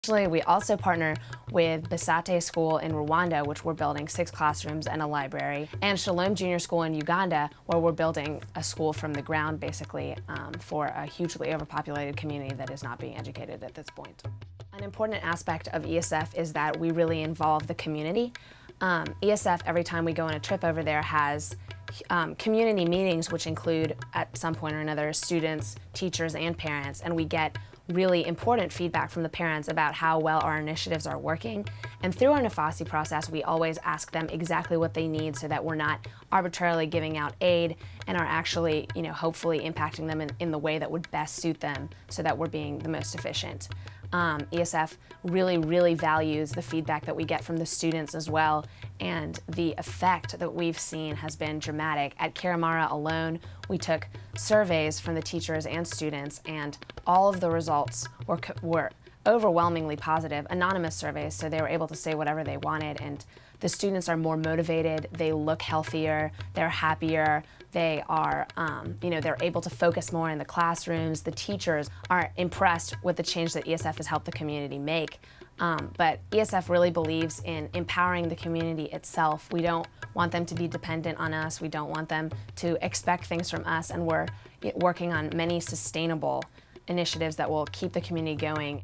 Actually, we also partner with Basate School in Rwanda, which we're building 6 classrooms and a library, and Shalom Junior School in Uganda, where we're building a school from the ground, basically, for a hugely overpopulated community that is not being educated at this point. An important aspect of EACEF is that we really involve the community. EACEF, every time we go on a trip over there, has community meetings, which include, at some point or another, students, teachers, and parents, and we get really important feedback from the parents about how well our initiatives are working. And through our NAFASI process, we always ask them exactly what they need so that we're not arbitrarily giving out aid and are actually, hopefully impacting them in the way that would best suit them so that we're being the most efficient. EACEF really values the feedback that we get from the students as well, and the effect that we've seen has been dramatic. At Kiramara alone, we took surveys from the teachers and students, and all of the results were overwhelmingly positive, anonymous surveys, so they were able to say whatever they wanted, and the students are more motivated, they look healthier, they're happier, they are, they're able to focus more in the classrooms. The teachers are impressed with the change that EACEF has helped the community make. But EACEF really believes in empowering the community itself. We don't want them to be dependent on us. We don't want them to expect things from us, and we're working on many sustainable initiatives that will keep the community going.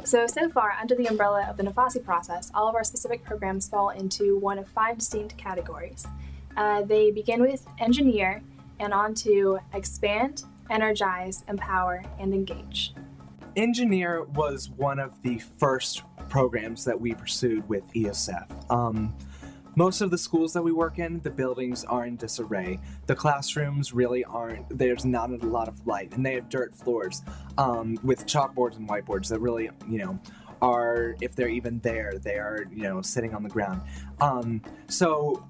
So far, under the umbrella of the NAFASI process, all of our specific programs fall into one of 5 distinct categories. They begin with engineer and on to expand, energize, empower, and engage. Engineer was one of the first programs that we pursued with EACEF. Most of the schools that we work in, the buildings are in disarray. The classrooms really aren't, there's not a lot of light, and they have dirt floors with chalkboards and whiteboards that really, are, if they're even there, they are, sitting on the ground. So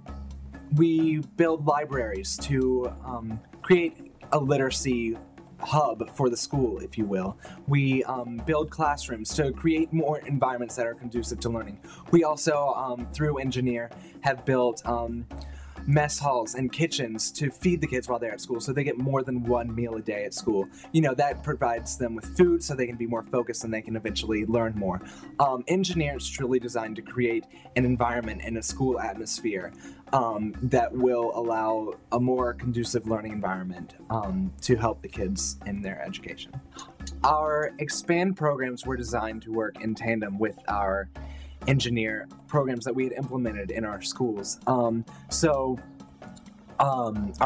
we build libraries to create a literacy hub for the school, if you will. We build classrooms to create more environments that are conducive to learning. We also, through Engineer, have built mess halls and kitchens to feed the kids while they're at school, so they get more than one meal a day at school. That provides them with food so they can be more focused and they can eventually learn more. Engineer is truly designed to create an environment and a school atmosphere that will allow a more conducive learning environment to help the kids in their education. Our Expand programs were designed to work in tandem with our Engineer programs that we had implemented in our schools. Our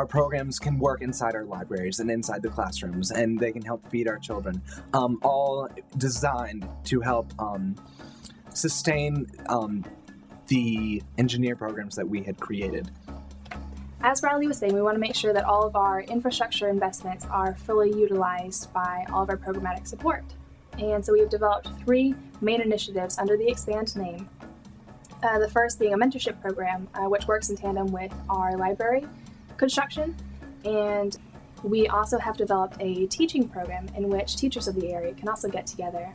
programs can work inside our libraries and inside the classrooms, and they can help feed our children, all designed to help sustain the Engineer programs that we had created. As Riley was saying, we want to make sure that all of our infrastructure investments are fully utilized by all of our programmatic support. And so we've developed 3 main initiatives under the Expand name. The first being a mentorship program, which works in tandem with our library construction. And we also have developed a teaching program in which teachers of the area can also get together,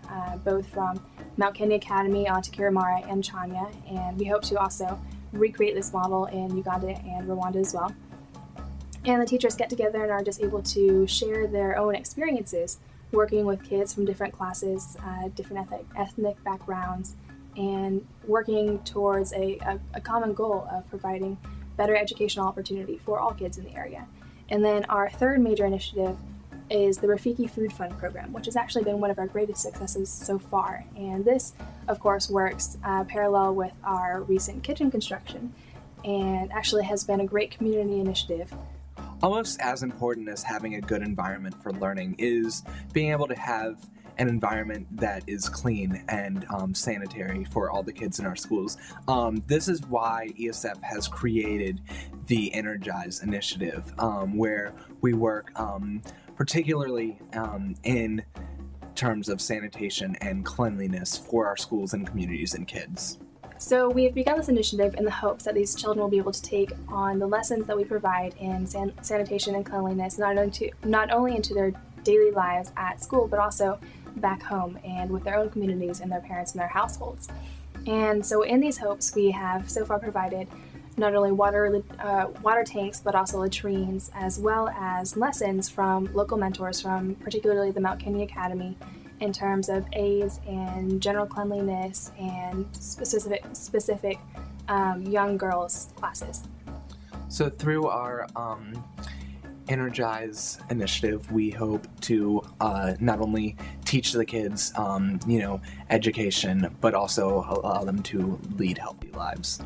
both from Mount Kenya Academy onto Kiramara and Chania. And we hope to also recreate this model in Uganda and Rwanda as well. And the teachers get together and are just able to share their own experiences working with kids from different classes, different ethnic backgrounds, and working towards a common goal of providing better educational opportunity for all kids in the area. And then our third major initiative is the Rafiki Food Fund program, which has actually been one of our greatest successes so far. And this, of course, works parallel with our recent kitchen construction and actually has been a great community initiative. Almost as important as having a good environment for learning is being able to have an environment that is clean and sanitary for all the kids in our schools. This is why EACEF has created the Energize initiative, where we work particularly in terms of sanitation and cleanliness for our schools and communities and kids. So we have begun this initiative in the hopes that these children will be able to take on the lessons that we provide in sanitation and cleanliness, not only into their daily lives at school, but also back home and with their own communities and their parents and their households. And so in these hopes, we have so far provided not only water tanks, but also latrines, as well as lessons from local mentors from particularly the Mount Kenya Academy in terms of aids and general cleanliness and specific young girls classes. So through our Energize initiative, we hope to not only teach the kids, education, but also allow them to lead healthy lives.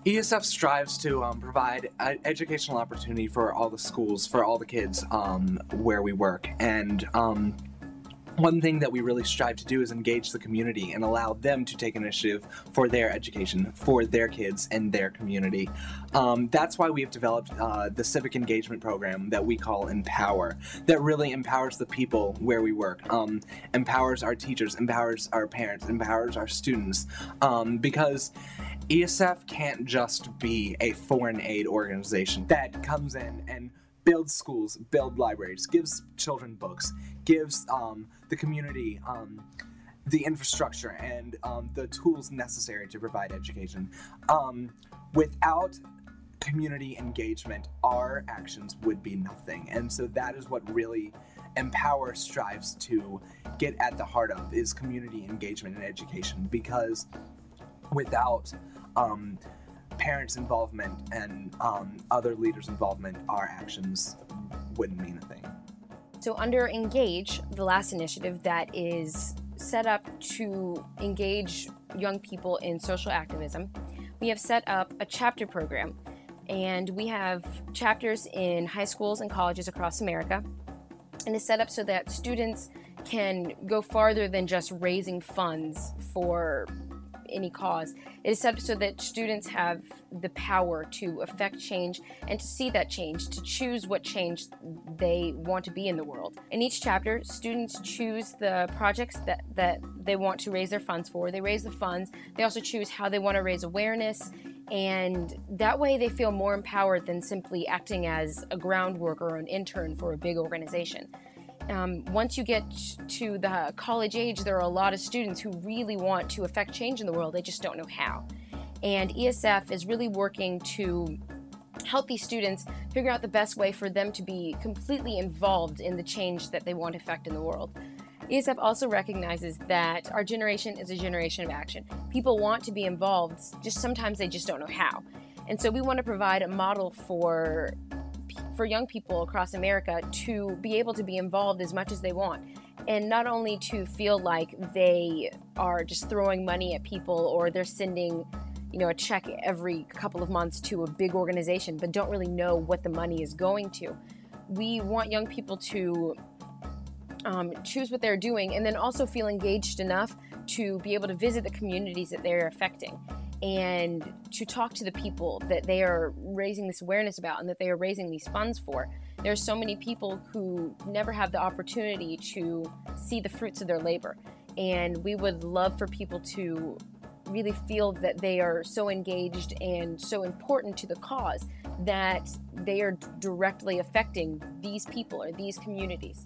EACEF strives to provide educational opportunity for all the schools, for all the kids where we work, and one thing that we really strive to do is engage the community and allow them to take initiative for their education, for their kids and their community. That's why we have developed the Civic engagement program that we call Empower, that really empowers the people where we work, empowers our teachers, empowers our parents, empowers our students, because EACEF can't just be a foreign aid organization that comes in and builds schools, builds libraries, gives children books, gives the community the infrastructure and the tools necessary to provide education. Without community engagement, our actions would be nothing. And so that is what really Empower strives to get at the heart of, is community engagement in education, because without parents' involvement and other leaders' involvement, our actions wouldn't mean a thing. So under Engage, the last initiative that is set up to engage young people in social activism, we have set up a chapter program. And we have chapters in high schools and colleges across America. And it's set up so that students can go farther than just raising funds for any cause. It is set up so that students have the power to affect change and to see that change, to choose what change they want to be in the world. In each chapter, students choose the projects that they want to raise their funds for. They raise the funds. They also choose how they want to raise awareness, and that way they feel more empowered than simply acting as a ground worker or an intern for a big organization. Once you get to the college age, there are a lot of students who really want to affect change in the world. They just don't know how. And EACEF is really working to help these students figure out the best way for them to be completely involved in the change that they want to affect in the world. EACEF also recognizes that our generation is a generation of action. People want to be involved, just sometimes they just don't know how. And so we want to provide a model for young people across America to be able to be involved as much as they want, and not only to feel like they are just throwing money at people or they're sending, a check every couple of months to a big organization but don't really know what the money is going to. We want young people to choose what they're doing and then also feel engaged enough to be able to visit the communities that they're affecting and to talk to the people that they are raising this awareness about and that they are raising these funds for. There are so many people who never have the opportunity to see the fruits of their labor, and we would love for people to really feel that they are so engaged and so important to the cause that they are directly affecting these people or these communities.